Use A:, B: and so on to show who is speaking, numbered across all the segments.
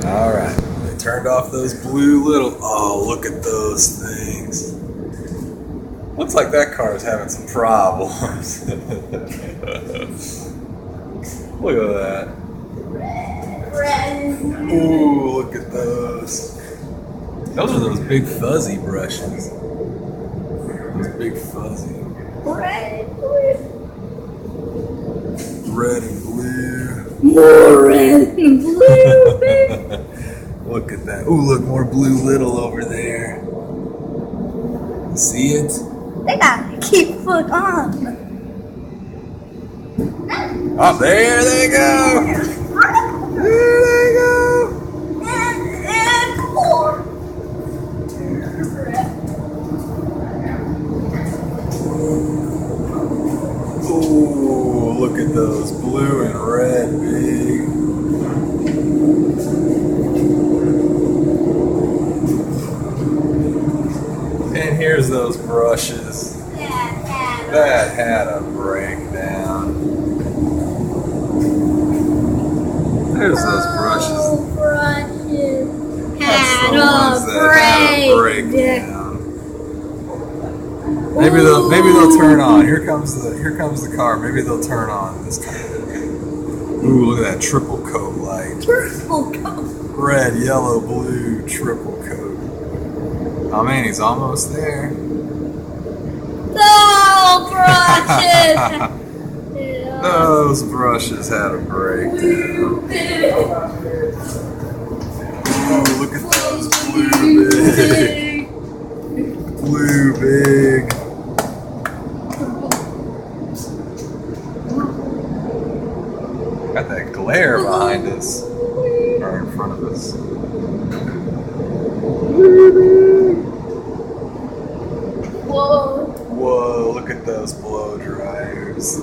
A: Alright, they turned off those blue little... Oh, look at those things. Looks like that car is having some problems. Look at that. Ooh, look at those. Those are those big fuzzy brushes. Those big fuzzy.
B: Red
A: and blue.
B: More red and blue, baby.
A: Look at that. Ooh, look, more blue little over there. See it?
B: They gotta keep foot on.
A: Oh, there they go. There they go.
B: And more.
A: Ooh, look at those blue and red big. And here's those brushes. That had a breakdown. There's those brushes. That's the ones that had a breakdown. Maybe they'll turn on. Here comes the car. Maybe they'll turn on this time. Ooh, look at that triple coat light.
B: Triple coat.
A: Red, yellow, blue, triple coat. Oh man, he's almost there.
B: No brushes.
A: Those brushes had a breakdown. Ooh, look at those blue big. Blue big. Got that glare behind us. Or in front of us.
B: Whoa.
A: Whoa, look at those blow dryers.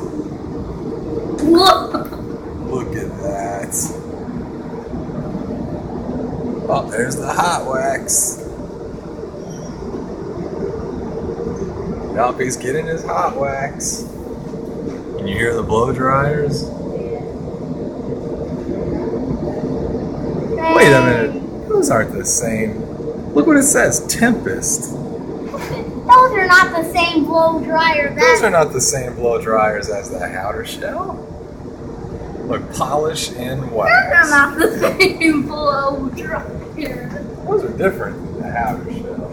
A: Look at that. Oh, there's the hot wax. Yuppie's getting his hot wax. Can you hear the blow dryers? Wait a minute. Those aren't the same. Look what it says, Tempest.
B: Those are not the same blow dryer.
A: Those are not the same blow dryers as the outer shell. Look, polish and wax.
B: Those are not the same blow dryer.
A: Those are different than the outer shell.